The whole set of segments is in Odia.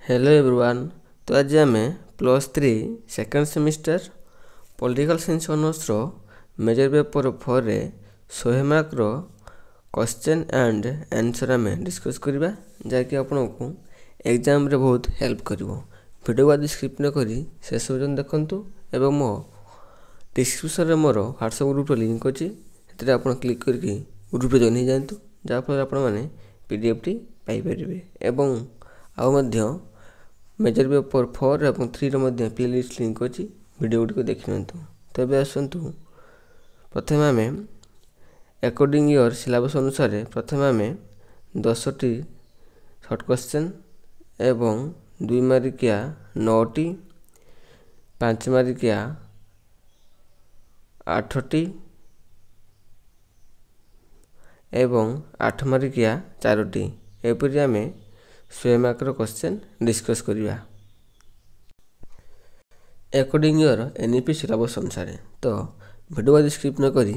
Hello everyone. तो आज आम +3 second semester political science honours major paper 4 रे 100 मार्क क्वेश्चन एंड आंसर आम डिस्कस करवा जहाँकि आपन को एग्जाम रे बहुत हेल्प करिवो। वीडियो को स्किप न करी शेष पर्यंत देखंतु एवं मो डिस्क्रिप्शन रे मोर व्हाट्सएप ग्रुप रो लिंक अछि सेते आपन क्लिक करके ग्रुप रे जॉइन हो जांतु जहाँ फल आपन माने पीडीएफ टी पाई परिबे एवं आउ मध्य मेजर पेपर 4 और 3 रो प्लेलिस्ट लिंक अच्छी वीडियो गुड़ी देखि नियंतु। तबे आसंतु प्रथम आम अकॉर्डिंग योर सिलेबस अनुसार प्रथम आम 10टी शॉर्ट क्वेश्चन एवं 2 मार्किया 9टी 5 मार्किया 8टी एवं 8 मार्किया 4टी एपरि आम 100 मार्क क्वेश्चन डिस्कस करिया अकॉर्डिंग योर एनईपी सिलेबस अनुसार। तो वीडियो को स्किप न करी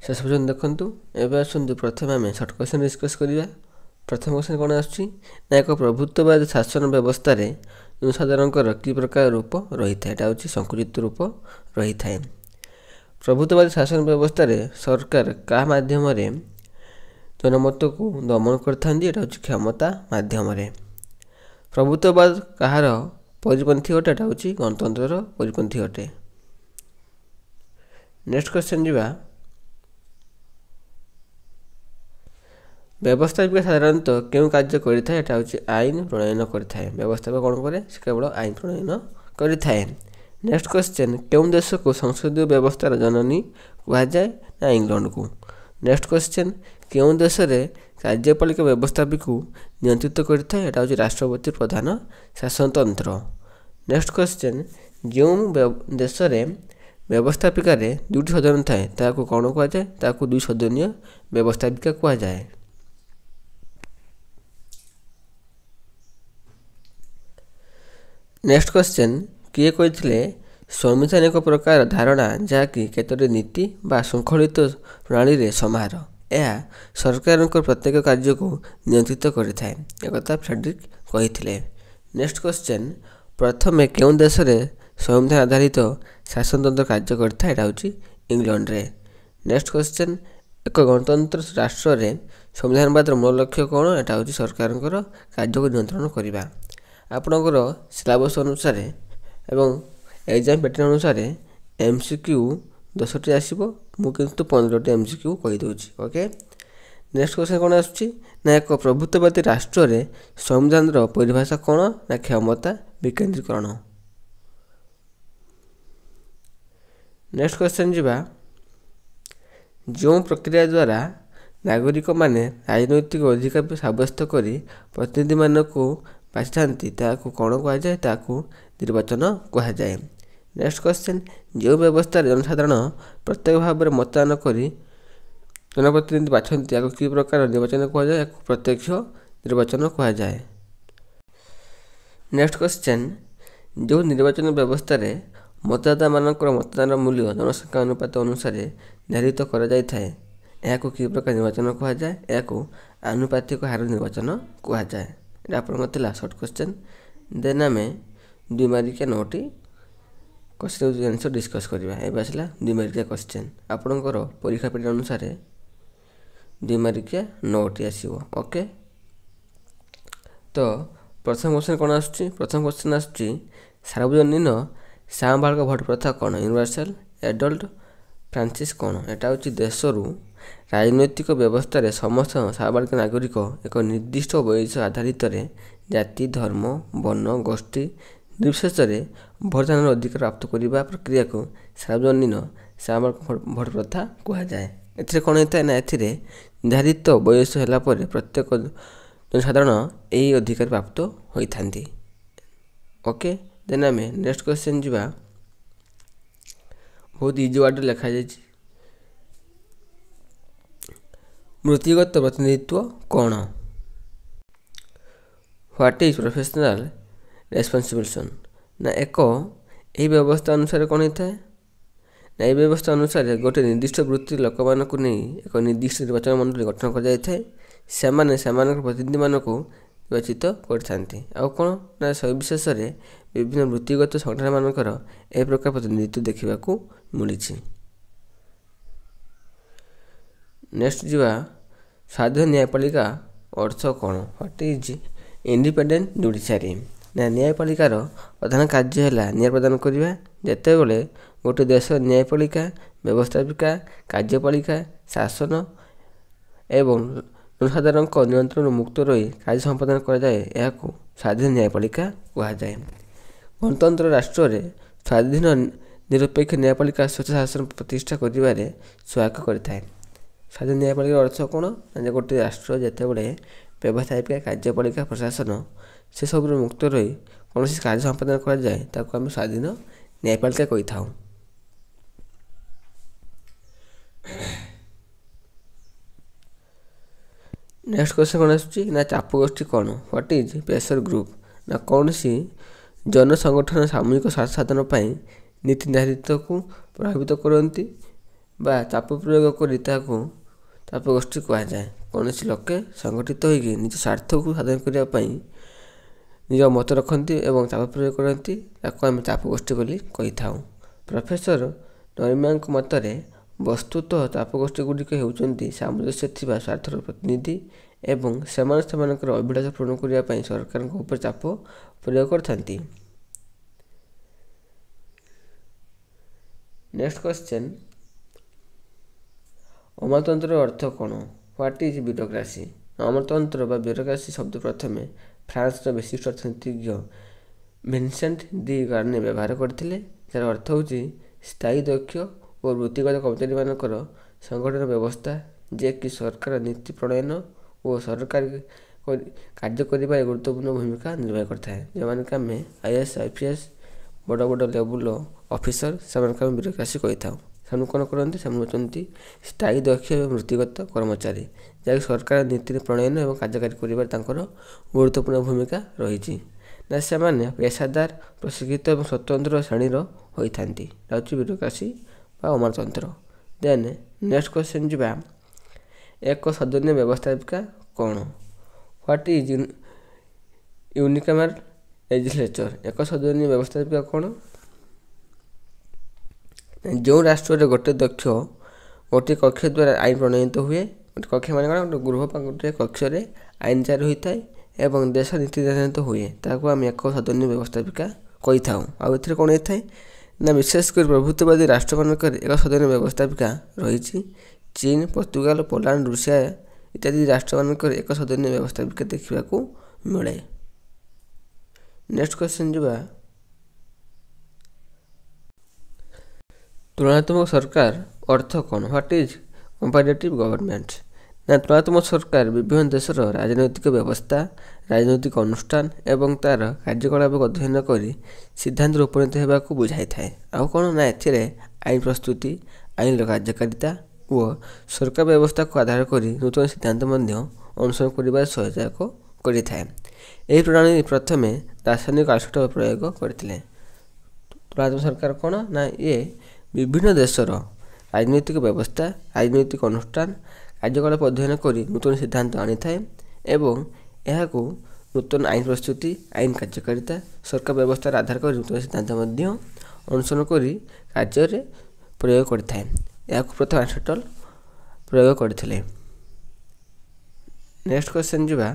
शेष पर्यंत देखंतु। एबे आसंतु प्रथम आम शॉर्ट क्वेश्चन डिस्कस करिया। प्रथम क्वेश्चन कोन आछि ना एक प्रभुत्ववादी शासन व्यवस्था रे जनसाधारणकर कि प्रकार रूप रही था। एटा होछि संकुचित रूप रही था। प्रभुत्ववादी शासन व्यवस्था रे सरकार का माध्यम रे जनमत को दमन करथांदी। एटा होछि क्षमता माध्यम रे। प्रभुत्ववाद कहार परिपंथी अटे एटा होछि गणतंत्र परिपंथी अटे। नेक्स्ट क्वेश्चन जिबा व्यवस्थापिका साधारणतः केउ कार्य करिथाय। एटा होछि आईन प्रणयन करिथाय। व्यवस्थापिका कोन करे से केवल आईन प्रणयन करिथाय। नेक्स्ट क्वेश्चन केउ देश को संसदीय व्यवस्थार जननी कुहा जाय ना इंग्लैंड को। नेक्स्ट क्वेश्चन केउ देश रे कार्यपालिका व्यवस्थापिका नियंत्रित करिथाय। एटा होछि राष्ट्रपति प्रधान शासनतंत्र। नेक्स्ट क्वेश्चन जो देश रे व्यवस्थापिका रे दुटी सदन थाए ताको कोन कुहा जाय ताको दुई सदनीय व्यवस्थापिका कुहा जाय। नेक्स्ट क्वेश्चन किए कहिथिले संविधान एक प्रकार धारणा जहाँकि केतोटी नीति बा शृंखलित प्रणाली रे समाहार यह सरकार प्रत्येक कार्य को नियंत्रित करिथाय। एकता फ्रेडरिक कहिथिले। नेक्स्ट क्वेश्चन प्रथमे केउ देश रे संविधान आधारित शासनतंत्र कार्य करता है। एटा होछि इंग्लैंड रे। नेक्स्ट क्वेश्चन एक गणतंत्र राष्ट्र रे संविधानवादर मूल लक्ष्य कोन। एटा होछि सरकार कार्य को नियंत्रण करिबा। आपनकर सिलेबस अनुसार एवं एग्जाम पैटर्न अनुसार एमसीक्यू 10टी आसीबो मु किंतु 15टी एमसीक्यू कहि दोछि। ओके नेक्स्ट क्वेश्चन कोन आछी ना एक प्रभुत्ववादी राष्ट्र रे संविधान रो परिभाषा कोन ना क्षमता विकेंद्रीकरण। नेक्स्ट क्वेश्चन जिबा जो प्रक्रिया द्वारा नागरिक माने राजनैतिक अधिकार साब्यस्त करी प्रतिनिधि मान को बाछिथांती ताकू कोन कुहा जाय ताकू निर्वाचन कुहा जाय। नेक्स्ट क्वेश्चन जो व्यवस्था जनसाधारण प्रत्येक भाव में मतदान करी जनप्रतिनिधि बाछंती याको कि प्रकार निर्वाचन कुहा जाय याको प्रत्यक्ष निर्वाचन कुहा जाय। नेक्स्ट क्वेश्चन जो निर्वाचन व्यवस्था रे मतदाता मानकर मतदान मूल्य जनसंख्या अनुपात अनुसार निर्धारित करा जाय थाए याको कि प्रकार निर्वाचन कुहा जाय याको आनुपातिक हार निर्वाचन कुहा जाय। एटा आपन थिला शॉर्ट क्वेश्चन। देन आमे 2 मार्किया 9टी क्वेश्चन आंसर डिस्कस करबा। एबे आसला 2 मार्किया क्वेश्चन आपनकर परीक्षा पैटर्न अनुसार 2 मार्किया 9टी आसीबो। ओके तो प्रथम क्वेश्चन कोन आछी। प्रथम क्वेश्चन आछी सार्वजनीन सामबालक भोट प्रथा कोन यूनिवर्सल एडल्ट फ्रांसिस कोन। एटा होची देशरू राजनैतिक व्यवस्था रे समस्त साबालिक नागरिक एक निर्दिष्ट बयस आधारित रे जाति धर्म वर्ण गोष्ठी निर्विशेष रे भोटदान अधिकार प्राप्त करने प्रक्रिया को सार्वजनीन साबालिक भोट प्रथा कहा जाए। एथिरे कोन हेता ना एथिरे निर्धारित बयस होला परे प्रत्येक जनसाधारण एही अधिकार प्राप्त होइथांती। ओके देन आमे नेक्स्ट क्वेश्चन जिबा बहुत इजी वर्ड लिखा जाय। वृत्तिगत प्रतिनिधित्व कौन। व्हाट इज प्रोफेशनल रेस्पॉन्सिबिलिटी ना एक यही व्यवस्था अनुसार कौन होता है ना यह व्यवस्था अनुसार गोटे निर्दिष्ट वृत्ति लोक मान को नहीं एक निर्दिष्ट निर्वाचन मंडली गठन कर जाए से प्रतिनिधि मान को ବିବେଚିତ କରିଥାନ୍ତି। ଆଉ କ'ଣ ନା ସବିଶେଷରେ ବିଭିନ୍ନ ବୃତ୍ତିଗତ ସଂଗଠନମାନଙ୍କର ଏହି ପ୍ରକାର ପ୍ରତିନିଧିତ୍ୱ ଦେଖିବାକୁ ମିଳିଛି। ନେକ୍ସଟ ଯିବା ସ୍ୱାଧୀନ ନ୍ୟାୟପାଳିକା ଅର୍ଥ କ'ଣ? What is independent judiciary? ନା ନ୍ୟାୟପାଳିକାର ପ୍ରଧାନ କାର୍ଯ୍ୟ ହେଲା ନ୍ୟାୟ ପ୍ରଦାନ କରିବା। ଯେତେବେଳେ ଗୋଟିଏ ଦେଶର ନ୍ୟାୟପାଳିକା, ବ୍ୟବସ୍ଥାପିକା, କାର୍ଯ୍ୟପାଳିକା, ଶାସନ ଏବଂ ଜନସାଧାରଣଙ୍କ ନିୟନ୍ତ୍ରଣରୁ ମୁକ୍ତ ରହି କାର୍ଯ୍ୟ ସମ୍ପାଦନ କରାଯାଏ, ଏହାକୁ ସ୍ୱାଧୀନ ନ୍ୟାୟପାଳିକା କୁହାଯାଏ। ଗଣତନ୍ତ୍ର ରାଷ୍ଟ୍ରରେ ସ୍ୱାଧୀନ ନିରପେକ୍ଷ ନ୍ୟାୟପାଳିକା ସ୍ୱଚ୍ଛ ଶାସନ ପ୍ରତିଷ୍ଠା କରିବାରେ ସହାୟକ କରିଥାଏ। ସ୍ୱାଧୀନ ନ୍ୟାୟପାଳିକାର ଅର୍ଥ କ'ଣ? ନା ଗୋଟିଏ ରାଷ୍ଟ୍ର ଯେତେବେଳେ ବ୍ୟବସ୍ଥାପିକା, କାର୍ଯ୍ୟପାଳିକା, ପ୍ରଶାସନ ସେସବୁରୁ ମୁକ୍ତ ରହି କୌଣସି କାର୍ଯ୍ୟ ସମ୍ପାଦନ କରାଯାଏ, ତାକୁ ଆମେ ସ୍ୱାଧୀନ ନ୍ୟାୟପାଳିକା କହିଥାଉ। ନେକ୍ସଟ କ୍ୱେଶ୍ଚନ୍ କ'ଣ ଆସୁଛି ନା ଚାପ ଗୋଷ୍ଠୀ କ'ଣ? What is pressure group? ନା କୌଣସି ଜନସଂଗଠନ ସାମୂହିକ ସ୍ୱାର୍ଥ ସାଧନ ପାଇଁ ନୀତି ନିର୍ଦ୍ଧାରିତକୁ ପ୍ରଭାବିତ କରନ୍ତି ବା ଚାପ ପ୍ରୟୋଗ କରି ତାହାକୁ ଚାପ ଗୋଷ୍ଠୀ କୁହାଯାଏ। କୌଣସି ଲୋକେ ସଂଗଠିତ ହୋଇକି ନିଜ ସ୍ୱାର୍ଥକୁ ସାଧନ କରିବା ପାଇଁ ନିଜ ମତ ରଖନ୍ତି ଏବଂ ଚାପ ପ୍ରୟୋଗ କରନ୍ତି, ତାକୁ ଆମେ ଚାପ ଗୋଷ୍ଠୀ ବୋଲି କହିଥାଉ। ପ୍ରଫେସର ନରିମାଙ୍କ ମତରେ ବସ୍ତୁତଃ ଚାପ ଗୋଷ୍ଠୀ ଗୁଡ଼ିକ ହେଉଛନ୍ତି ସାମଞ୍ଜସ୍ୟ ଥିବା ସ୍ୱାର୍ଥର ପ୍ରତିନିଧି ଏବଂ ସେମାନେ ସେମାନଙ୍କର ଅଭିଳାଷ ପୂରଣ କରିବା ପାଇଁ ସରକାରଙ୍କ ଉପରେ ଚାପ ପ୍ରୟୋଗ କରିଥାନ୍ତି। ନେକ୍ସଟ କ୍ୱେଶ୍ଚନ୍ ଅମରତନ୍ତ୍ରର ଅର୍ଥ କ'ଣ? What is bureaucracy? ଅମରତନ୍ତ୍ର ବା ବ୍ୟୁରୋକ୍ରାସି ଶବ୍ଦ ପ୍ରଥମେ ଫ୍ରାନ୍ସର ବିଶିଷ୍ଟ ଅର୍ଥନୀତିଜ୍ଞ ଭିନସେଣ୍ଟ ଡି ଗାର୍ନେ ବ୍ୟବହାର କରିଥିଲେ। ଯାହାର ଅର୍ଥ ହେଉଛି ସ୍ଥାୟୀ, ଦକ୍ଷ ଓ ବୃତ୍ତିଗତ କର୍ମଚାରୀମାନଙ୍କର ସଂଗଠନ ବ୍ୟବସ୍ଥା, ଯିଏକି ସରକାର ନୀତି ପ୍ରଣୟନ ଓ ସରକାରୀ କାର୍ଯ୍ୟ କରିବାରେ ଗୁରୁତ୍ୱପୂର୍ଣ୍ଣ ଭୂମିକା ନିର୍ବାହ କରିଥାଏ। ଯେଉଁମାନଙ୍କୁ ଆମେ IAS, IPS ବଡ଼ ବଡ଼ ଲେବୁଲ ଅଫିସର, ସେମାନଙ୍କୁ ଆମେ ବ୍ୟୁରୋକ୍ରାସି କହିଥାଉ। ସେମାନେ କ'ଣ କରନ୍ତି? ସେମାନେ ହେଉଛନ୍ତି ସ୍ଥାୟୀ, ଦକ୍ଷ ଏବଂ ବୃତ୍ତିଗତ କର୍ମଚାରୀ, ଯାହାକି ସରକାର ନୀତିରେ ପ୍ରଣୟନ ଏବଂ କାର୍ଯ୍ୟକାରୀ କରିବାରେ ତାଙ୍କର ଗୁରୁତ୍ୱପୂର୍ଣ୍ଣ ଭୂମିକା ରହିଛି। ନା ସେମାନେ ପେସାଦାର, ପ୍ରଶିକ୍ଷିତ ଏବଂ ସ୍ୱତନ୍ତ୍ର ଶ୍ରେଣୀର ହୋଇଥାନ୍ତି। ଏହା ହେଉଛି ବ୍ୟୁରୋକ୍ରାସି ବା ଅମରତନ୍ତ୍ର। ଦେନ୍ ନେକ୍ସଟ କ୍ୱେଶ୍ଚନ୍ ଯିବା ଏକ ସଦନୀୟ ବ୍ୟବସ୍ଥାପିକା କ'ଣ? What is unicameral legislature? ଏକ ସଦନୀୟ ବ୍ୟବସ୍ଥାପିକା କ'ଣ? ଯେଉଁ ରାଷ୍ଟ୍ରରେ ଗୋଟିଏ କକ୍ଷ ଦ୍ୱାରା ଆଇନ ପ୍ରଣୟିତ ହୁଏ। ଗୋଟିଏ କକ୍ଷ ମାନେ କ'ଣ? ଗୋଟିଏ ଗୃହ ବା ଗୋଟିଏ କକ୍ଷରେ ଆଇନ ଜାରି ହୋଇଥାଏ ଏବଂ ଦେଶ ନୀତି ନିର୍ଦ୍ଧାରିତ ହୁଏ, ତାହାକୁ ଆମେ ଏକ ସଦନୀୟ ବ୍ୟବସ୍ଥାପିକା କହିଥାଉ। ଆଉ ଏଥିରେ କ'ଣ ହେଇଥାଏ ନା ବିଶେଷ କରି ପ୍ରଭୁତ୍ୱବାଦୀ ରାଷ୍ଟ୍ରମାନଙ୍କରେ ଏକ ସଦନୀୟ ବ୍ୟବସ୍ଥାପିକା ରହିଛି। ଚୀନ, ପର୍ତ୍ତୁଗାଲ, ପୋଲାଣ୍ଡ, ରୁଷିଆ ଇତ୍ୟାଦି ରାଷ୍ଟ୍ରମାନଙ୍କରେ ଏକ ସଦନୀୟ ବ୍ୟବସ୍ଥାପିକା ଦେଖିବାକୁ ମିଳେ। ନେକ୍ସଟ କ୍ୱେଶ୍ଚନ୍ ଯିବା ତୁଳନାତ୍ମକ ସରକାର ଅର୍ଥ କ'ଣ? What is comparative government? ନା ତୁଳନାତ୍ମକ ସରକାର ବିଭିନ୍ନ ଦେଶର ରାଜନୈତିକ ବ୍ୟବସ୍ଥା, ରାଜନୈତିକ ଅନୁଷ୍ଠାନ ଏବଂ ତା'ର କାର୍ଯ୍ୟକଳାପକୁ ଅଧ୍ୟୟନ କରି ସିଦ୍ଧାନ୍ତରେ ଉପନୀତ ହେବାକୁ ବୁଝାଇଥାଏ। ଆଉ କ'ଣ ନା ଏଥିରେ ଆଇନ ପ୍ରସ୍ତୁତି, ଆଇନର କାର୍ଯ୍ୟକାରିତା ଓ ସରକାର ବ୍ୟବସ୍ଥାକୁ ଆଧାର କରି ନୂତନ ସିଦ୍ଧାନ୍ତ ମଧ୍ୟ ଅନୁସରଣ କରିବାରେ ସହାୟକ କରିଥାଏ। ଏହି ପ୍ରଣାଳୀ ପ୍ରଥମେ ରାସାୟନିକ ଆଇନସୂତ୍ର ପ୍ରୟୋଗ କରିଥିଲେ। ତୁଳନାତ୍ମକ ସରକାର କ'ଣ ନା ଇଏ ବିଭିନ୍ନ ଦେଶର ରାଜନୈତିକ ବ୍ୟବସ୍ଥା, ରାଜନୈତିକ ଅନୁଷ୍ଠାନ, କାର୍ଯ୍ୟକଳାପ ଅଧ୍ୟୟନ କରି ନୂତନ ସିଦ୍ଧାନ୍ତ ଆଣିଥାଏ ଏବଂ ଏହାକୁ ନୂତନ ଆଇନ ପ୍ରସ୍ତୁତି, ଆଇନ କାର୍ଯ୍ୟକାରିତା, ସରକାର ବ୍ୟବସ୍ଥାର ଆଧାର କରି ନୂତନ ସିଦ୍ଧାନ୍ତ ମଧ୍ୟ ଅନୁସରଣ କରି କାର୍ଯ୍ୟରେ ପ୍ରୟୋଗ କରିଥାଏ। ଏହାକୁ ପ୍ରଥମେ ଆରିଷ୍ଟଟଲ ପ୍ରୟୋଗ କରିଥିଲେ। ନେକ୍ସଟ କ୍ୱେଶ୍ଚନ୍ ଯିବା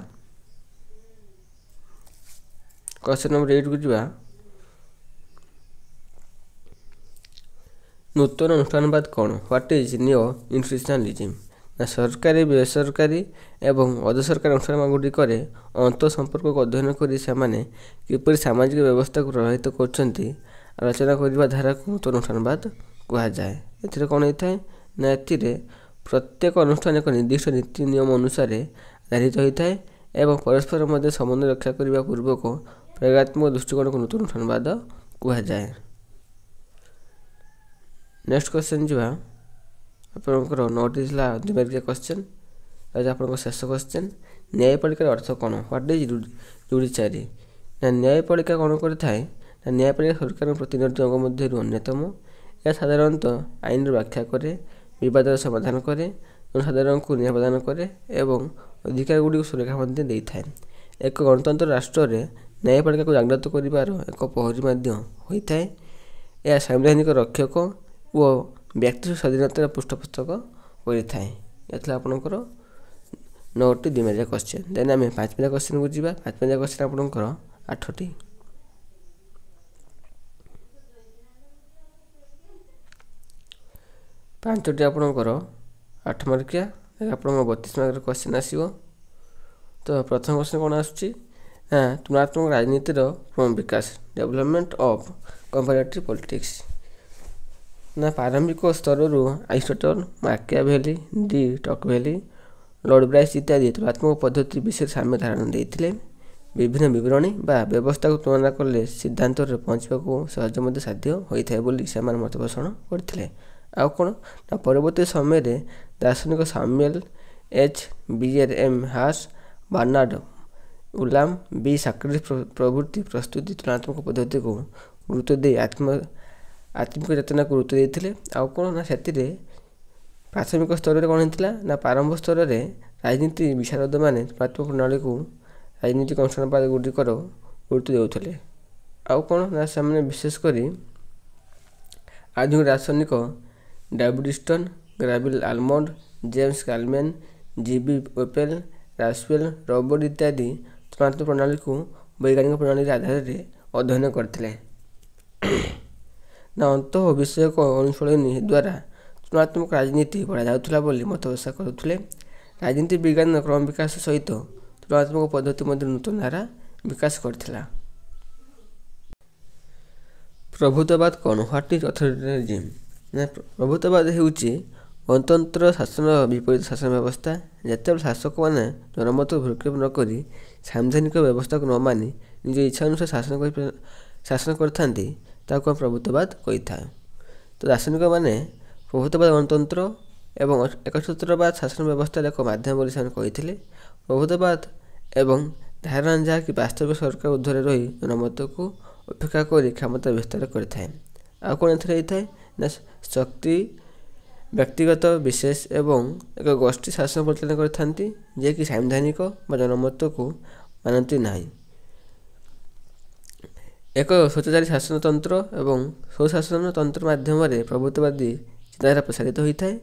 କ୍ୱେଶ୍ଚନ୍ ନମ୍ବର 8କୁ ଯିବା। ନୂତନ ଅନୁଷ୍ଠାନବାଦ କ'ଣ? What is neo institutionalism? ନା ସରକାରୀ, ବେସରକାରୀ ଏବଂ ଅର୍ଦ୍ଧସରକାରୀ ଅନୁଷ୍ଠାନଗୁଡ଼ିକରେ ଅନ୍ତଃ ସମ୍ପର୍କକୁ ଅଧ୍ୟୟନ କରି ସେମାନେ କିପରି ସାମାଜିକ ବ୍ୟବସ୍ଥାକୁ ପ୍ରଭାବିତ କରୁଛନ୍ତି ଆଲୋଚନା କରିବା ଧାରାକୁ ନୂତନ ଅନୁଷ୍ଠାନବାଦ କୁହାଯାଏ। ଏଥିରେ କ'ଣ ହେଇଥାଏ ନା ଏଥିରେ ପ୍ରତ୍ୟେକ ଅନୁଷ୍ଠାନ ଏକ ନିର୍ଦ୍ଦିଷ୍ଟ ନୀତି ନିୟମ ଅନୁସାରେ ଆଧାରିତ ହୋଇଥାଏ ଏବଂ ପରସ୍ପର ମଧ୍ୟରେ ସମନ୍ୱୟ ରକ୍ଷା କରିବା ପୂର୍ବକ ପ୍ରୟୋଗାତ୍ମକ ଦୃଷ୍ଟିକୋଣକୁ ନୂତନ ଅନୁଷ୍ଠାନବାଦ କୁହାଯାଏ। ନେକ୍ସଟ କ୍ୱେଶ୍ଚନ୍ ଯିବା ଆପଣଙ୍କର 9ଟି ଥିଲା ନ୍ୟୁମେରିକାଲ କ୍ୱେଶ୍ଚନ୍। ତାହେଲେ ଆପଣଙ୍କ ଶେଷ କ୍ୱେଶ୍ଚନ୍ ନ୍ୟାୟପାଳିକାର ଅର୍ଥ କ'ଣ? What is judiciary? ନା ନ୍ୟାୟପାଳିକା କ'ଣ କରିଥାଏ ନା ନ୍ୟାୟପାଳିକା ସରକାରଙ୍କ ପ୍ରତିନିଧି ଅଙ୍ଗ ମଧ୍ୟରୁ ଅନ୍ୟତମ। ଏହା ସାଧାରଣତଃ ଆଇନର ବ୍ୟାଖ୍ୟା କରେ, ବିବାଦର ସମାଧାନ କରେ, ଜନସାଧାରଣଙ୍କୁ ନ୍ୟାୟ ପ୍ରଦାନ କରେ ଏବଂ ଅଧିକାରଗୁଡ଼ିକୁ ସୁରକ୍ଷା ମଧ୍ୟ ଦେଇଥାଏ। ଏକ ଗଣତନ୍ତ୍ର ରାଷ୍ଟ୍ରରେ ନ୍ୟାୟପାଳିକାକୁ ଜାଗ୍ରତ କରିବାର ଏକ ପ୍ରହରୀ ମଧ୍ୟ ହୋଇଥାଏ। ଏହା ସାମ୍ବିଧାନିକ ରକ୍ଷକ ଓ ବ୍ୟକ୍ତି ସ୍ୱାଧୀନତାର ପୃଷ୍ଠପୋଷକ କରିଥାଏ। ଏହା ଥିଲା ଆପଣଙ୍କର 9ଟି 2 ମାର୍କିଆ କ୍ୱେଶ୍ଚିନ୍। ଦେନ୍ ଆମେ 5 ମାର୍କିଆ କ୍ୱେଶ୍ଚିନ୍କୁ ଯିବା। 5 ମାର୍କିଆ କ୍ୱେଶ୍ଚିନ୍ ଆପଣଙ୍କର 8ଟି। 5ଟି ଆପଣଙ୍କର 8 ମାର୍କିଆ, ଆପଣଙ୍କ 32 ମାର୍କର କ୍ୱେଶ୍ଚିନ୍ ଆସିବ। ତ ପ୍ରଥମ କ୍ୱେଶ୍ଚିନ୍ କ'ଣ ଆସୁଛି ନା ତୁଳନାତ୍ମକ ରାଜନୀତିର ବିକାଶ, ଡେଭଲପମେଣ୍ଟ ଅଫ୍ କମ୍ପାରେଟିଭ୍ ପଲିଟିକ୍ସ। ନା ପ୍ରାରମ୍ଭିକ ସ୍ତରରୁ ଆରିଷ୍ଟଟଲ, ମାକିଆଭେଲି, ଡି ଟକଭେଲି, ଲର୍ଡ ବ୍ରାଇସ୍ ଇତ୍ୟାଦି ତୁଳନାତ୍ମକ ପଦ୍ଧତି ବିଷୟରେ ସାମ୍ୟ ଧାରଣା ଦେଇଥିଲେ। ବିଭିନ୍ନ ବିବରଣୀ ବା ବ୍ୟବସ୍ଥାକୁ ତୁଳନା କଲେ ସିଦ୍ଧାନ୍ତରେ ପହଞ୍ଚିବାକୁ ସହଜ ମଧ୍ୟ ସାଧ୍ୟ ହୋଇଥାଏ ବୋଲି ସେମାନେ ମତ ପୋଷଣ କରିଥିଲେ। ଆଉ କ'ଣ ନା ପରବର୍ତ୍ତୀ ସମୟରେ ଦାର୍ଶନିକ Samuel H Beer Haas, Bernard Ulam, ବି ସକ୍ରେଟିସ୍ ପ୍ରଭୃତି ପ୍ରସ୍ତୁତି ତୁଳନାତ୍ମକ ପଦ୍ଧତିକୁ ଗୁରୁତ୍ୱ ଦେଇ ଆତ୍ମିକ ଚେତନାକୁ ଗୁରୁତ୍ୱ ଦେଇଥିଲେ। ଆଉ କ'ଣ ନା ସେଥିରେ ପ୍ରାଥମିକ ସ୍ତରରେ କ'ଣ ହେଇଥିଲା ନା ପ୍ରାରମ୍ଭ ସ୍ତରରେ ରାଜନୀତି ବିଶାରଦମାନେ ତୁଳନାତ୍ମକ ପ୍ରଣାଳୀକୁ ରାଜନୈତିକ ଅନୁଷ୍ଠାନବାଦ ଗୁଡ଼ିକର ଗୁରୁତ୍ୱ ଦେଉଥିଲେ। ଆଉ କ'ଣ ନା ସେମାନେ ବିଶେଷ କରି ଆଧୁନିକ ଦାର୍ଶନିକ David Easton, Gabriel Almond, James Coleman, G B. Powell, Lasswell, Robert ଇତ୍ୟାଦି ତୁଳନାତ୍ମକ ପ୍ରଣାଳୀକୁ ବୈଜ୍ଞାନିକ ପ୍ରଣାଳୀର ଆଧାରରେ ଅଧ୍ୟୟନ କରିଥିଲେ। ନା ଅନ୍ତଃ ବିଷୟକ ଅନୁଶୀଳନୀ ଦ୍ୱାରା ତୁଳନାତ୍ମକ ରାଜନୀତି ପଢ଼ାଯାଉଥିଲା ବୋଲି ମତ ପୋଷଣ କରୁଥିଲେ। ରାଜନୀତି ବିଜ୍ଞାନର କ୍ରମ ବିକାଶ ସହିତ ତୁଳନାତ୍ମକ ପଦ୍ଧତି ମଧ୍ୟ ନୂତନ ଧାରା ବିକାଶ କରିଥିଲା। ପ୍ରଭୁତ୍ୱବାଦ କ'ଣ? What is authoritarianism? ନା ପ୍ରଭୁତ୍ୱବାଦ ହେଉଛି ଗଣତନ୍ତ୍ର ଶାସନ ବିପରୀତ ଶାସନ ବ୍ୟବସ୍ଥା। ଯେତେବେଳେ ଶାସକମାନେ ଜନମତକୁ ଭ୍ରୂକ୍ଷେପ ନ କରି ସାମ୍ବିଧାନିକ ବ୍ୟବସ୍ଥାକୁ ନ ମାନି ନିଜ ଇଚ୍ଛା ଅନୁସାରେ ଶାସନ କରିଥାନ୍ତି, ତାକୁ ଆମେ ପ୍ରଭୁତ୍ୱବାଦ କହିଥାଉ। ତ ଦାର୍ଶନିକମାନେ ପ୍ରଭୁତ୍ୱବାଦ ଗଣତନ୍ତ୍ର ଏବଂ ଏକଛତ୍ରବାଦ ଶାସନ ବ୍ୟବସ୍ଥାର ଏକ ମାଧ୍ୟମ ବୋଲି ସେମାନେ କହିଥିଲେ। ପ୍ରଭୁତ୍ୱବାଦ ଏବଂ ଧାରଣା ଯାହାକି ବାସ୍ତବିକ ସରକାର ଊର୍ଦ୍ଧ୍ୱରେ ରହି ଜନମତକୁ ଉପେକ୍ଷା କରି କ୍ଷମତା ବିସ୍ତାର କରିଥାଏ। ଆଉ କ'ଣ ଏଥିରେ ହେଇଥାଏ ନା ଶକ୍ତି ବ୍ୟକ୍ତିଗତ ବିଶେଷ ଏବଂ ଏକ ଗୋଷ୍ଠୀ ଶାସନ ପରିଚାଳନା କରିଥାନ୍ତି, ଯିଏକି ସାମ୍ବିଧାନିକ ବା ଜନମତକୁ ମାନନ୍ତି ନାହିଁ। ଏକ ସ୍ୱୈଚ୍ଛାଚାରୀ ଶାସନତନ୍ତ୍ର ଏବଂ ସ୍ୱଶାସନ ତନ୍ତ୍ର ମାଧ୍ୟମରେ ପ୍ରଭୁତ୍ୱବାଦୀ ଚିନ୍ତାଧାରା ପ୍ରସାରିତ ହୋଇଥାଏ।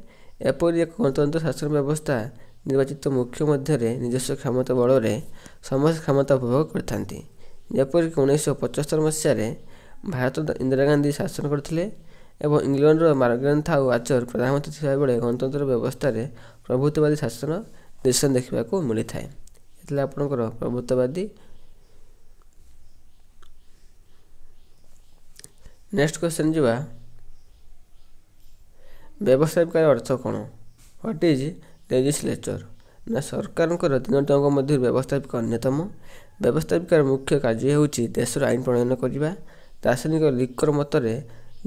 ଏପରି ଏକ ଗଣତନ୍ତ୍ର ଶାସନ ବ୍ୟବସ୍ଥା ନିର୍ବାଚିତ ମୁଖ୍ୟ ମଧ୍ୟରେ ନିଜସ୍ୱ କ୍ଷମତା ବଳରେ ସମସ୍ତ କ୍ଷମତା ଉପଭୋଗ କରିଥାନ୍ତି। ଯେପରିକି 1975 ମସିହାରେ ଭାରତର ଇନ୍ଦିରା ଗାନ୍ଧୀ ଶାସନ କରିଥିଲେ ଏବଂ ଇଂଲଣ୍ଡର ମାର୍ଗାରେଟ୍ ଥାଚର ପ୍ରଧାନମନ୍ତ୍ରୀ ଥିବାବେଳେ ଗଣତନ୍ତ୍ର ବ୍ୟବସ୍ଥାରେ ପ୍ରଭୁତ୍ୱବାଦୀ ଶାସନ ଦେଶରେ ଦେଖିବାକୁ ମିଳିଥାଏ। ଏଥିଲା ଆପଣଙ୍କର ପ୍ରଭୁତ୍ୱବାଦୀ। ନେକ୍ସଟ କ୍ୱେଶ୍ଚନ୍ ଯିବା, ବ୍ୟବସ୍ଥାପିକାର ଅର୍ଥ କ'ଣ? What is legislature? ନା ସରକାରଙ୍କର 3ଟି ଅଙ୍ଗ ମଧ୍ୟରୁ ବ୍ୟବସ୍ଥାପିକା ଅନ୍ୟତମ। ବ୍ୟବସ୍ଥାପିକାର ମୁଖ୍ୟ କାର୍ଯ୍ୟ ହେଉଛି ଦେଶର ଆଇନ ପ୍ରଣୟନ କରିବା। ଦାର୍ଶନିକ ଲିଙ୍କର ମତରେ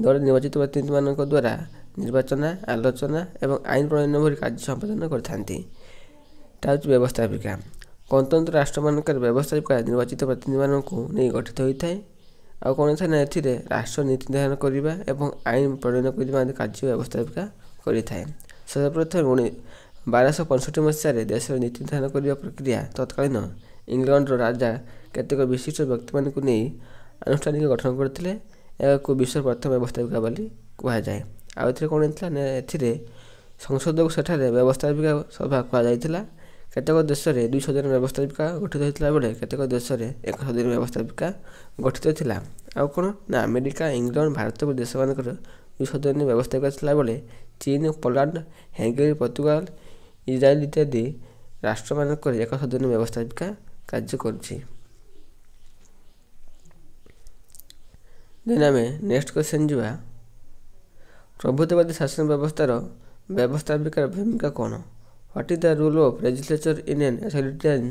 ଦଳରେ ନିର୍ବାଚିତ ପ୍ରତିନିଧିମାନଙ୍କ ଦ୍ୱାରା ନିର୍ବାଚନା, ଆଲୋଚନା ଏବଂ ଆଇନ ପ୍ରଣୟନ ଭଳି କାର୍ଯ୍ୟ ସମ୍ପାଦନ କରିଥାନ୍ତି। ତା ହେଉଛି ବ୍ୟବସ୍ଥାପିକା। ଗଣତନ୍ତ୍ର ରାଷ୍ଟ୍ରମାନଙ୍କରେ ବ୍ୟବସ୍ଥାପିକା ନିର୍ବାଚିତ ପ୍ରତିନିଧିମାନଙ୍କୁ ନେଇ ଗଠିତ ହୋଇଥାଏ। ଆଉ କ'ଣ ଥାଏ ନା ଏଥିରେ ରାଷ୍ଟ୍ର ନୀତି ନିର୍ଦ୍ଧାରଣ କରିବା ଏବଂ ଆଇନ ପ୍ରଣୟନ କରିବା ଆଦି କାର୍ଯ୍ୟ ବ୍ୟବସ୍ଥାପିକା କରିଥାଏ। ସର୍ବପ୍ରଥମେ 1265 ମସିହାରେ ଦେଶର ନୀତି ନିର୍ଦ୍ଧାରଣ କରିବା ପ୍ରକ୍ରିୟା ତତ୍କାଳୀନ ଇଂଲଣ୍ଡର ରାଜା କେତେକ ବିଶିଷ୍ଟ ବ୍ୟକ୍ତିମାନଙ୍କୁ ନେଇ ଆନୁଷ୍ଠାନିକ ଗଠନ କରିଥିଲେ। ଏହାକୁ ବିଶ୍ୱର ପ୍ରଥମ ବ୍ୟବସ୍ଥାପିକା ବୋଲି କୁହାଯାଏ। ଆଉ ଏଥିରେ କ'ଣ ହେଇଥିଲା ନା ଏଥିରେ ସଂସଦକୁ ସେଠାରେ ବ୍ୟବସ୍ଥାପିକା ସଭା କୁହାଯାଇଥିଲା। କେତେକ ଦେଶରେ 2 ସଦନ ବ୍ୟବସ୍ଥାପିକା ଗଠିତ ହୋଇଥିଲା ବେଳେ କେତେକ ଦେଶରେ 1 ସଦନ ବ୍ୟବସ୍ଥାପିକା ଗଠିତ ଥିଲା। ଆଉ କ'ଣ ନା ଆମେରିକା, ଇଂଲଣ୍ଡ, ଭାରତ ଭଳି ଦେଶମାନଙ୍କର 2 ସଦନୀୟ ବ୍ୟବସ୍ଥାପିକା ଥିଲାବେଳେ ଚୀନ, ପୋଲାଣ୍ଡ, ହଙ୍ଗେରୀ, ପର୍ତ୍ତୁଗାଲ, ଇସ୍ରାଏଲ ଇତ୍ୟାଦି ରାଷ୍ଟ୍ରମାନଙ୍କରେ 1 ସଦନୀୟ ବ୍ୟବସ୍ଥାପିକା କାର୍ଯ୍ୟ କରୁଛି। ଦେନ୍ ଆମେ ନେକ୍ସଟ କ୍ୱେଶ୍ଚନ୍ ଯିବା, ପ୍ରଭୁତ୍ୱବାଦୀ ଶାସନ ବ୍ୟବସ୍ଥାର ବ୍ୟବସ୍ଥାପିକାର ଭୂମିକା କ'ଣ? What is the role of legislature in an authoritarian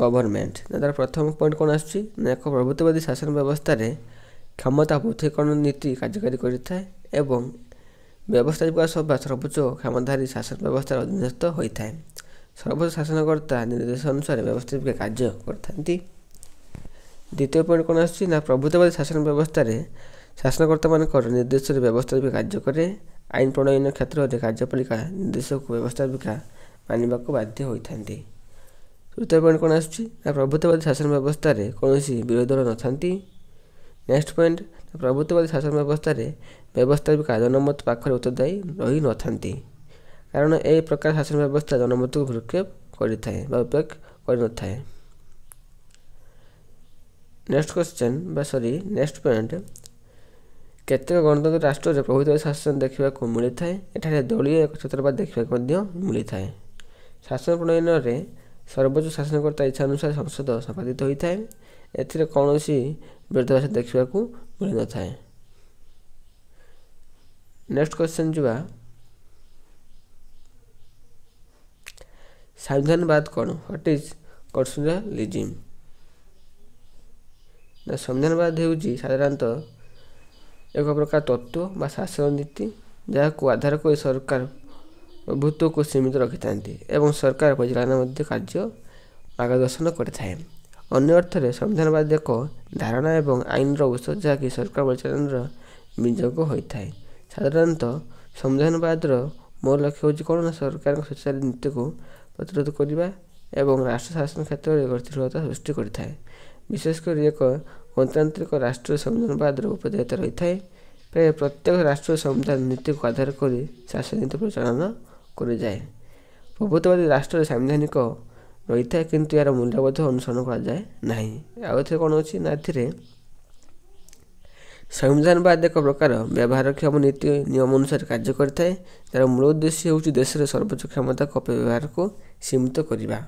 government? ନା ତାର ପ୍ରଥମ ପଏଣ୍ଟ କ'ଣ ଆସୁଛି ନା ଏକ ପ୍ରଭୁତ୍ୱବାଦୀ ଶାସନ ବ୍ୟବସ୍ଥାରେ କ୍ଷମତା ପୃଥକୀକରଣ ନୀତି କାର୍ଯ୍ୟକାରୀ କରିଥାଏ ଏବଂ ବ୍ୟବସ୍ଥାପିକା ସଭା ସର୍ବୋଚ୍ଚ କ୍ଷମତାଧାରୀ ଶାସନ ବ୍ୟବସ୍ଥାର ଅଧୀନସ୍ଥ ହୋଇଥାଏ। ସର୍ବୋଚ୍ଚ ଶାସନକର୍ତ୍ତା ନିର୍ଦ୍ଦେଶ ଅନୁସାରେ ବ୍ୟବସ୍ଥାପିକା କାର୍ଯ୍ୟ କରିଥାନ୍ତି। ଦ୍ୱିତୀୟ ପଏଣ୍ଟ କ'ଣ ଆସୁଛି ନା ପ୍ରଭୁତ୍ୱବାଦୀ ଶାସନ ବ୍ୟବସ୍ଥାରେ ଶାସନକର୍ତ୍ତାମାନଙ୍କର ନିର୍ଦ୍ଦେଶରେ ବ୍ୟବସ୍ଥାପିକା କାର୍ଯ୍ୟ କରେ। ଆଇନ ପ୍ରଣୟନ କ୍ଷେତ୍ରରେ କାର୍ଯ୍ୟପାଳିକା ନିର୍ଦ୍ଦେଶକୁ ବ୍ୟବସ୍ଥାପିକା ମାନିବାକୁ ବାଧ୍ୟ ହୋଇଥାନ୍ତି। ତ ତୃତୀୟ ପଏଣ୍ଟ କ'ଣ ଆସୁଛି ନା ପ୍ରଭୁତ୍ୱବାଦୀ ଶାସନ ବ୍ୟବସ୍ଥାରେ କୌଣସି ବିରୋଧୀ ଦଳ ନଥାନ୍ତି। ନେକ୍ସଟ ପଏଣ୍ଟ ପ୍ରଭୁତ୍ୱବାଦୀ ଶାସନ ବ୍ୟବସ୍ଥାରେ ବ୍ୟବସ୍ଥାପିକା ଜନମତ ପାଖରେ ଉତ୍ତରଦାୟୀ ରହିନଥାନ୍ତି, କାରଣ ଏହି ପ୍ରକାର ଶାସନ ବ୍ୟବସ୍ଥା ଜନମତକୁ ଭ୍ରୂକ୍ଷେପ କରିଥାଏ ବା ଉପେକ୍ଷା କରିନଥାଏ। ନେକ୍ସଟ ପଏଣ୍ଟ କେତେକ ଗଣତନ୍ତ୍ର ରାଷ୍ଟ୍ରରେ ପ୍ରଭୁତ୍ୱବାଦୀ ଶାସନ ଦେଖିବାକୁ ମିଳିଥାଏ। ଏଠାରେ ଦଳୀୟ ଏକଛତ୍ରବାଦ ଦେଖିବାକୁ ମଧ୍ୟ ମିଳିଥାଏ। ଶାସନ ପ୍ରଣୟନରେ ସର୍ବୋଚ୍ଚ ଶାସନକର୍ତ୍ତା ଇଚ୍ଛା ଅନୁସାରେ ସଂସଦ ସମ୍ପାଦିତ ହୋଇଥାଏ। ଏଥିରେ କୌଣସି ବିରୋଧାଭାସ ଦେଖିବାକୁ ମିଳିନଥାଏ। ନେକ୍ସଟ କ୍ୱେଶ୍ଚନ୍ ଯିବା, ସାମ୍ବିଧାନବାଦ କ'ଣ? What is କନଷ୍ଟିଟ୍ୟୁସନାଲିଜିମ୍? ସମ୍ବିଧାନବାଦ ହେଉଛି ସାଧାରଣତଃ ଏକ ପ୍ରକାର ତତ୍ତ୍ୱ ବା ଶାସନ ନୀତି ଯାହାକୁ ଆଧାର କରି ସରକାର ପ୍ରଭୁତ୍ୱକୁ ସୀମିତ ରଖିଥାନ୍ତି ଏବଂ ସରକାର ପରିଚାଳନା ମଧ୍ୟ କାର୍ଯ୍ୟ ମାର୍ଗଦର୍ଶନ କରିଥାଏ। ଅନ୍ୟ ଅର୍ଥରେ ସମ୍ବିଧାନବାଦ ଏକ ଧାରଣା ଏବଂ ଆଇନର ଉତ୍ସ ଯାହାକି ସରକାର ପରିଚାଳନାର ବିନିଯୋଗ ହୋଇଥାଏ। ସାଧାରଣତଃ ସମ୍ବିଧାନବାଦର ମୂଳ ଲକ୍ଷ୍ୟ ହେଉଛି କ'ଣ ନା ସରକାରଙ୍କ ସ୍ୱେଚ୍ଛାଚାରୀ ନୀତିକୁ ପ୍ରତିରୋଧ କରିବା ଏବଂ ରାଷ୍ଟ୍ର ଶାସନ କ୍ଷେତ୍ରରେ ଗତିଶୀଳତା ସୃଷ୍ଟି କରିଥାଏ। ବିଶେଷ କରି ଏକ ଗଣତାନ୍ତ୍ରିକ ରାଷ୍ଟ୍ରରେ ସମ୍ବିଧାନବାଦର ଉପଦେୟତା ରହିଥାଏ। ପ୍ରାୟ ପ୍ରତ୍ୟେକ ରାଷ୍ଟ୍ରରେ ସମ୍ବିଧାନ ନୀତିକୁ ଆଧାର କରି ଶାସନ ନୀତି ପରିଚାଳନା କରାଯାଏ। ପ୍ରଭୁତ୍ୱବାଦୀ ରାଷ୍ଟ୍ରରେ ସାମ୍ବିଧାନିକ ରହିଥାଏ କିନ୍ତୁ ଏହାର ମୂଲ୍ୟବୋଧ ଅନୁସରଣ କରାଯାଏ ନାହିଁ। ଆଉ ଏଥିରେ କ'ଣ ଅଛି ନା ଏଥିରେ ସମ୍ବିଧାନବାଦ ଏକ ପ୍ରକାର ବ୍ୟବହାରକ୍ଷମ ନୀତି ନିୟମ ଅନୁସାରେ କାର୍ଯ୍ୟ କରିଥାଏ। ଯାହାର ମୂଳ ଉଦ୍ଦେଶ୍ୟ ହେଉଛି ଦେଶର ସର୍ବୋଚ୍ଚ କ୍ଷମତାକୁ ଅପବ୍ୟବହାରକୁ ସୀମିତ କରିବା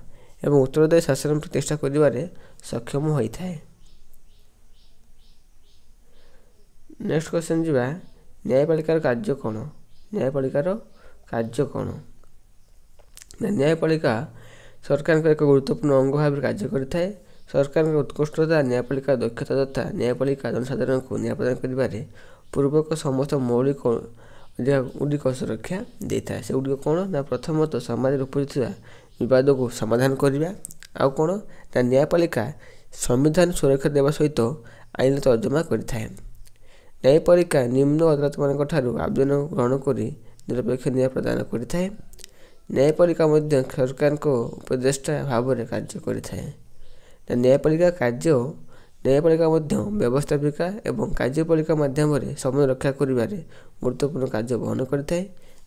ଏବଂ ଉତ୍ତରଦାୟୀ ଶାସନ ପ୍ରତିଷ୍ଠା କରିବାରେ ସକ୍ଷମ ହୋଇଥାଏ। ନେକ୍ସଟ କ୍ୱେଶ୍ଚନ୍ ଯିବା, ନ୍ୟାୟପାଳିକାର କାର୍ଯ୍ୟ କ'ଣ? ନ୍ୟାୟପାଳିକାର କାର୍ଯ୍ୟ କ'ଣ? ନ୍ୟାୟପାଳିକା ସରକାରଙ୍କ ଏକ ଗୁରୁତ୍ୱପୂର୍ଣ୍ଣ ଅଙ୍ଗ ଭାବରେ କାର୍ଯ୍ୟ କରିଥାଏ। ସରକାରଙ୍କ ଉତ୍କୃଷ୍ଟତା, ନ୍ୟାୟପାଳିକାର ଦକ୍ଷତା ତଥା ନ୍ୟାୟପାଳିକା ଜନସାଧାରଣଙ୍କୁ ନ୍ୟାୟ ପ୍ରଦାନ କରିବାରେ ପୂର୍ବକ ସମସ୍ତ ମୌଳିକ ଅଧିକାରଗୁଡ଼ିକ ସୁରକ୍ଷା ଦେଇଥାଏ। ସେଗୁଡ଼ିକ କ'ଣ ନା ପ୍ରଥମତଃ ସମାଜରେ ଉପୁଜୁଥିବା ବିବାଦକୁ ସମାଧାନ କରିବା। ଆଉ କ'ଣ ନା ନ୍ୟାୟପାଳିକା ସମ୍ବିଧାନ ସୁରକ୍ଷା ଦେବା ସହିତ ଆଇନ ତର୍ଜମା କରିଥାଏ। ନ୍ୟାୟପାଳିକା ନିମ୍ନ ଅଦାଲତମାନଙ୍କ ଠାରୁ ଆବେଦନ ଗ୍ରହଣ କରି ନିରପେକ୍ଷ ନ୍ୟାୟ ପ୍ରଦାନ କରିଥାଏ। ନ୍ୟାୟପାଳିକା ମଧ୍ୟ ସରକାରଙ୍କ ଉପଦେଷ୍ଟା ଭାବରେ କାର୍ଯ୍ୟ କରିଥାଏ। ନ୍ୟାୟପାଳିକା ମଧ୍ୟ ବ୍ୟବସ୍ଥାପିକା ଏବଂ କାର୍ଯ୍ୟପାଳିକା ମାଧ୍ୟମରେ ସମନ୍ୱୟ ରକ୍ଷା କରିବାରେ ଗୁରୁତ୍ୱପୂର୍ଣ୍ଣ କାର୍ଯ୍ୟ ବହନ କରିଥାଏ।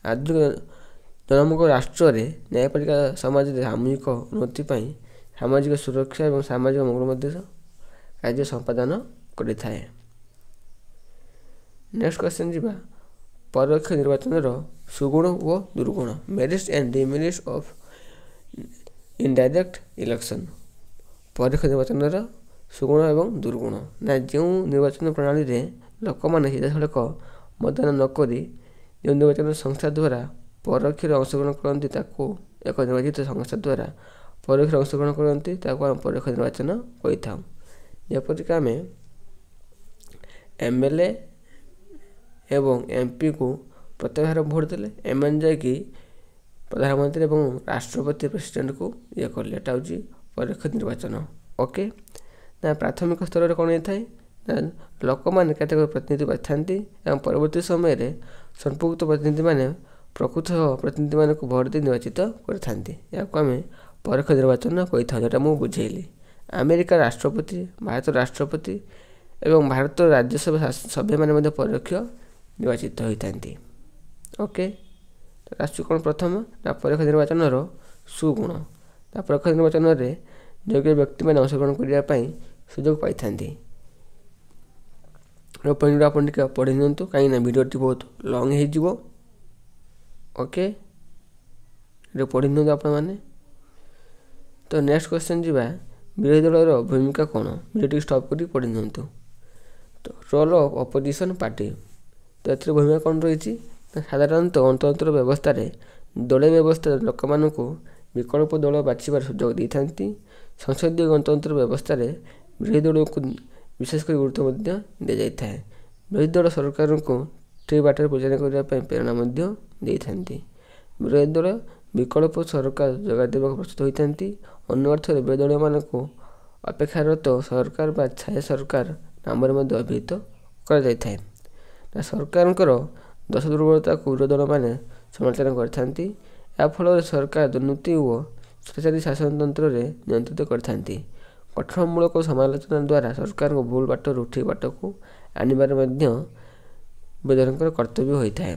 ଆଧୁନିକ ଜନମୁଖ ରାଷ୍ଟ୍ରରେ ନ୍ୟାୟପାଳିକା ସମାଜରେ ସାମୂହିକ ଉନ୍ନତି ପାଇଁ ସାମାଜିକ ସୁରକ୍ଷା ଏବଂ ସାମାଜିକ ମଙ୍ଗଳ ମଧ୍ୟ କାର୍ଯ୍ୟ ସମ୍ପାଦନ କରିଥାଏ। ନେକ୍ସଟ କ୍ୱେଶ୍ଚନ୍ ଯିବା, ପରୋକ୍ଷ ନିର୍ବାଚନର ସୁଗୁଣ ଓ ଦୁର୍ଗୁଣ, merits and demerits of indirect election. ପରୋକ୍ଷ ନିର୍ବାଚନର ସୁଗୁଣ ଏବଂ ଦୁର୍ଗୁଣ। ନା ଯେଉଁ ନିର୍ବାଚନ ପ୍ରଣାଳୀରେ ଲୋକମାନେ ସିଧାସଳଖ ମତଦାନ ନକରି ଯେଉଁ ନିର୍ବାଚନ ସଂସ୍ଥା ଦ୍ୱାରା ପରୋକ୍ଷରେ ଅଂଶଗ୍ରହଣ କରନ୍ତି ତାକୁ ଏକ ନିର୍ବାଚିତ ସଂସ୍ଥା ଦ୍ୱାରା ପରୋକ୍ଷରେ ଅଂଶଗ୍ରହଣ କରନ୍ତି ତାକୁ ଆମେ ପରୋକ୍ଷ ନିର୍ବାଚନ କହିଥାଉ। ଯେପରିକି ଆମେ MLA ଏବଂ MP କୁ ପ୍ରତ୍ୟେକ ଭୋଟ ଦେଲେ ଏମାନେ ଯାଇକି ପ୍ରଧାନମନ୍ତ୍ରୀ ଏବଂ ରାଷ୍ଟ୍ରପତି ପ୍ରେସିଡେଣ୍ଟକୁ କଲେ, ଏଟା ହେଉଛି ପରୋକ୍ଷ ନିର୍ବାଚନ। ଓକେ, ନା ପ୍ରାଥମିକ ସ୍ତରରେ କ'ଣ ହେଇଥାଏ ନା ଲୋକମାନେ କେତେକ ପ୍ରତିନିଧି ବାଛିଥାନ୍ତି ଏବଂ ପରବର୍ତ୍ତୀ ସମୟରେ ସମ୍ପୃକ୍ତ ପ୍ରତିନିଧିମାନେ ପ୍ରକୃତ ପ୍ରତିନିଧିମାନଙ୍କୁ ଭୋଟ ଦେଇ ନିର୍ବାଚିତ କରିଥାନ୍ତି। ଏହାକୁ ଆମେ ପରୋକ୍ଷ ନିର୍ବାଚନ କହିଥାଉ, ଯେଉଁଟା ମୁଁ ବୁଝେଇଲି। ଆମେରିକା ରାଷ୍ଟ୍ରପତି, ଭାରତର ରାଷ୍ଟ୍ରପତି ଏବଂ ଭାରତର ରାଜ୍ୟସଭା ସଭ୍ୟମାନେ ମଧ୍ୟ ପରୋକ୍ଷ ନିର୍ବାଚିତ ହୋଇଥାନ୍ତି। ଓକେ, ଆସୁଛି କ'ଣ ପ୍ରଥମ ନା ପରୋକ୍ଷ ନିର୍ବାଚନର ସୁଗୁଣ। ତା ପରୋକ୍ଷ ନିର୍ବାଚନରେ ଯୋଗ୍ୟ ବ୍ୟକ୍ତିମାନେ ଅଂଶଗ୍ରହଣ କରିବା ପାଇଁ ସୁଯୋଗ ପାଇଥାନ୍ତି। ପଏଣ୍ଟକୁ ଆପଣ ଟିକେ ପଢ଼ି ନିଅନ୍ତୁ କାହିଁକିନା ଭିଡ଼ିଓଟି ବହୁତ ଲଙ୍ଗ୍ ହେଇଯିବ। ଓକେ, ଏଇଟା ପଢ଼ି ନିଅନ୍ତୁ ଆପଣମାନେ। ତ ନେକ୍ସଟ କ୍ୱେଶ୍ଚନ୍ ଯିବା, ବିରୋଧୀ ଦଳର ଭୂମିକା କ'ଣ? ଭିଡ଼ିଓଟିକୁ ଷ୍ଟପ୍ କରି ପଢ଼ି ନିଅନ୍ତୁ। ତ ରୋଲ୍ ଅଫ୍ ଅପୋଜିସନ୍ ପାର୍ଟି, ତ ଏଥିରେ ଭୂମିକା କ'ଣ ରହିଛି ନା ସାଧାରଣତଃ ଗଣତନ୍ତ୍ର ବ୍ୟବସ୍ଥାରେ ଦଳୀୟ ବ୍ୟବସ୍ଥା ଲୋକମାନଙ୍କୁ ବିକଳ୍ପ ଦଳ ବାଛିବାର ସୁଯୋଗ ଦେଇଥାନ୍ତି। ସଂସଦୀୟ ଗଣତନ୍ତ୍ର ବ୍ୟବସ୍ଥାରେ ବିରୋଧୀ ଦଳକୁ ବିଶେଷ କରି ଗୁରୁତ୍ୱ ମଧ୍ୟ ଦିଆଯାଇଥାଏ। ବିରୋଧୀ ଦଳ ସରକାରଙ୍କୁ ଠିକ୍ ବାଟରେ ପରିଚାଳନା କରିବା ପାଇଁ ପ୍ରେରଣା ମଧ୍ୟ ଦେଇଥାନ୍ତି। ବିରୋଧୀ ଦଳ ବିକଳ୍ପ ସରକାର ଯୋଗାଇ ଦେବାକୁ ପ୍ରସ୍ତୁତ ହୋଇଥାନ୍ତି। ଅନ୍ୟ ଅର୍ଥରେ ବିରୋଧୀ ଦଳମାନଙ୍କୁ ଅପେକ୍ଷାରତ ସରକାର ବା ଛାୟା ସରକାର ନାମରେ ମଧ୍ୟ ଅଭିହିତ କରାଯାଇଥାଏ। ସରକାରଙ୍କର ଦୋଷ ଦୁର୍ବଳତାକୁ ବିରୋଧୀ ଦଳମାନେ ସମାଲୋଚନା କରିଥାନ୍ତି। ଏହା ଫଳରେ ସରକାର ଦୁର୍ନୀତି ଓ ସ୍ୱୈଚ୍ଛାଚାରୀ ଶାସନତନ୍ତ୍ରରେ ନିୟନ୍ତ୍ରିତ କରିଥାନ୍ତି। ଗଠନମୂଳକ ସମାଲୋଚନା ଦ୍ୱାରା ସରକାରଙ୍କୁ ଭୁଲ ବାଟରୁ ଠିକ୍ ବାଟକୁ ଆଣିବାରେ ମଧ୍ୟ ବିରୋଧୀଙ୍କର କର୍ତ୍ତବ୍ୟ ହୋଇଥାଏ।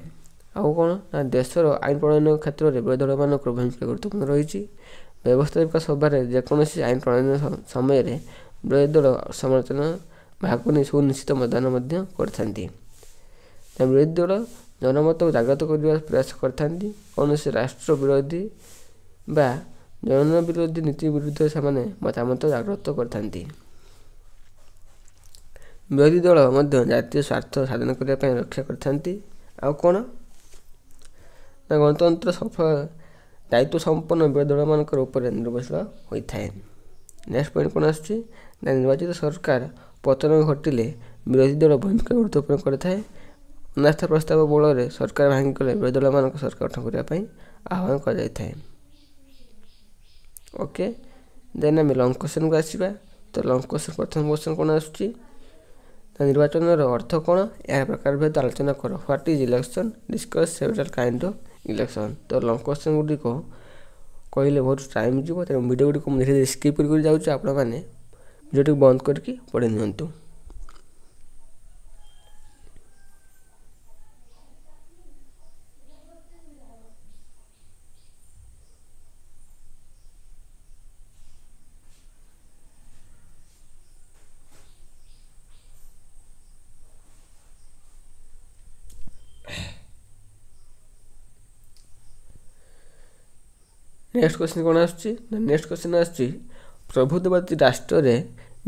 ଆଉ କ'ଣ ନା ଦେଶର ଆଇନ ପ୍ରଣୟନ କ୍ଷେତ୍ରରେ ବିରୋଧୀ ଦଳମାନଙ୍କର ଭୂମିକା ଗୁରୁତ୍ୱପୂର୍ଣ୍ଣ ରହିଛି। ବ୍ୟବସ୍ଥାପିକା ସଭାରେ ଯେକୌଣସି ଆଇନ ପ୍ରଣୟନ ସମୟରେ ବିରୋଧୀ ଦଳ ସମାଲୋଚନା ଭାଗ ନେଇ ସୁନିଶ୍ଚିତ ମତଦାନ ମଧ୍ୟ କରିଥାନ୍ତି। ବିରୋଧୀ ଦଳ ଜନମତକୁ ଜାଗ୍ରତ କରିବା ପ୍ରୟାସ କରିଥାନ୍ତି। କୌଣସି ରାଷ୍ଟ୍ର ବିରୋଧୀ ବା ଜନ ବିରୋଧୀ ନୀତି ବିରୁଦ୍ଧରେ ସେମାନେ ମତାମତ ଜାଗ୍ରତ କରିଥାନ୍ତି। ବିରୋଧୀ ଦଳ ମଧ୍ୟ ଜାତୀୟ ସ୍ୱାର୍ଥ ସାଧନ କରିବା ପାଇଁ ରକ୍ଷା କରିଥାନ୍ତି। ଆଉ କ'ଣ ନା ଗଣତନ୍ତ୍ର ସଫଳ ଦାୟିତ୍ୱ ସମ୍ପନ୍ନ ବିରୋଧୀ ଦଳମାନଙ୍କର ଉପରେ ନିର୍ଭରଶୀଳ ହୋଇଥାଏ। ନେକ୍ସଟ ପଏଣ୍ଟ କ'ଣ ଆସୁଛି ନା ନିର୍ବାଚିତ ସରକାର ପତନ ଘଟିଲେ ବିରୋଧୀ ଦଳ ଭୂମିକା ଗୁରୁତ୍ୱପୂର୍ଣ୍ଣ କରିଥାଏ। ଅନାସ୍ଥା ପ୍ରସ୍ତାବ ବଳରେ ସରକାର ଭାଙ୍ଗିଗଲେ ବିରୋଧୀ ଦଳମାନଙ୍କ ସରକାର ଗଠନ କରିବା ପାଇଁ ଆହ୍ୱାନ କରାଯାଇଥାଏ। ଓକେ, ଦେନ୍ ଆମେ ଲଙ୍ଗ କ୍ୱେଶ୍ଚନକୁ ଆସିବା। ତ ଲଙ୍ଗ କ୍ୱେଶ୍ଚନ ପ୍ରଥମ କ୍ୱେଶ୍ଚନ କ'ଣ ଆସୁଛି ନା ନିର୍ବାଚନର ଅର୍ଥ କ'ଣ, ଏହା ପ୍ରକାର ଭେଦ ଆଲୋଚନା କର। What is election, discuss several kind of election. ତ ଲଙ୍ଗ କ୍ୱେଶ୍ଚନ ଗୁଡ଼ିକ କହିଲେ ବହୁତ ଟାଇମ୍ ଯିବ, ତେଣୁ ଭିଡ଼ିଓ ଗୁଡ଼ିକ ମୁଁ ଧୀରେ ଧୀରେ ସ୍କିପ୍ କରି ଯାଉଛି। ଆପଣମାନେ ଭିଡ଼ିଓଟିକୁ ବନ୍ଦ କରିକି ପଢ଼ି ନିଅନ୍ତୁ। ନେକ୍ସଟ କ୍ୱେଶ୍ଚନ କ'ଣ ଆସୁଛି ନା ନେକ୍ସଟ କ୍ୱେଶ୍ଚନ ଆସୁଛି ପ୍ରଭୁତ୍ୱବାଦୀ ରାଷ୍ଟ୍ରରେ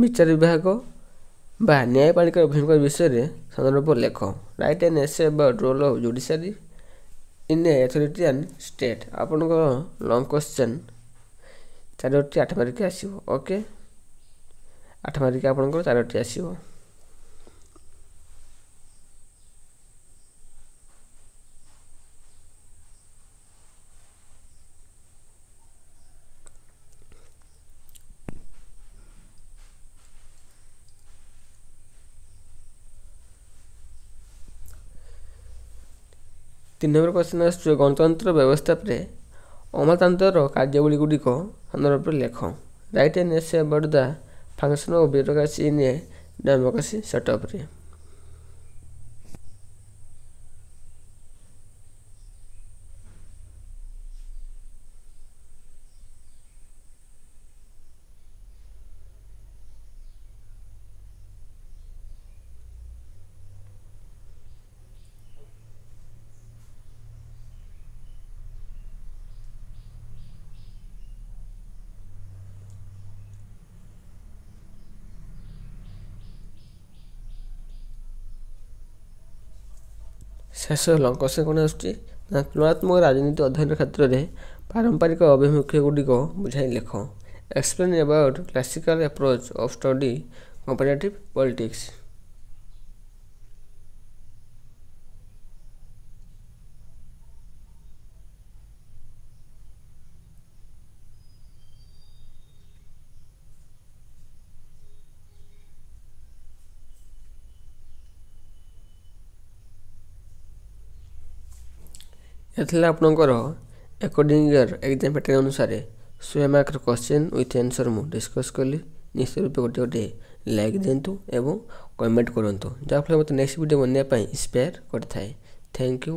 ବିଚାର ବିଭାଗ ବା ନ୍ୟାୟପାଳିକାର ଭୂମିକା ବିଷୟରେ ସନ୍ଦର୍ଭ ଲେଖ। Write an essay about role of judiciary in a authoritarian state. ଆପଣଙ୍କର ଲଙ୍ଗ କ୍ୱେଶ୍ଚନ 4ଟି 8 ମାର୍କ ଆସିବ। ଓକେ, 8 ମାର୍କ ଆପଣଙ୍କର 4ଟି ଆସିବ। ତିନି ନମ୍ବର କ୍ୱେଶ୍ଚନ ଆସୁଛି ଗଣତନ୍ତ୍ର ବ୍ୟବସ୍ଥାରେ ଅମଲାତନ୍ତ୍ରର କାର୍ଯ୍ୟାବଳୀ ଗୁଡ଼ିକ ସନ୍ଦର୍ଭରେ ଲେଖ। Write an essay about the function of bureaucracy in a democracy ସେଟଅପ୍ରେ। ଶେଷ ଲଙ୍ଗ କ୍ୱେଶ୍ଚନ କ'ଣ ଆସୁଛି ନା ତୁଳନାତ୍ମକ ରାଜନୀତି ଅଧ୍ୟୟନ କ୍ଷେତ୍ରରେ ପାରମ୍ପରିକ ଅଭିମୁଖ୍ୟ ଗୁଡ଼ିକ ବୁଝାଇ ଲେଖ। Explain about classical approach of study comparative politics. ଏଥିଲା ଆପଣଙ୍କର ଆକର୍ଡିଂ ଇୟର ଏକ୍ଜାମ୍ ପ୍ୟାଟର୍ନ ଅନୁସାରେ 100 ମାର୍କର କ୍ୱେଶ୍ଚନ୍ ୱିଥ୍ ଆନ୍ସର୍ ମୁଁ ଡିସ୍କସ୍ କଲି। ନିଶ୍ଚିତ ରୂପେ ଗୋଟେ ଲାଇକ୍ ଦିଅନ୍ତୁ ଏବଂ କମେଣ୍ଟ କରନ୍ତୁ, ଯାହାଫଳରେ ମୋତେ ନେକ୍ସଟ ଭିଡ଼ିଓ ବନେଇବା ପାଇଁ ଇନ୍ସପାୟାର କରିଥାଏ। Thank you.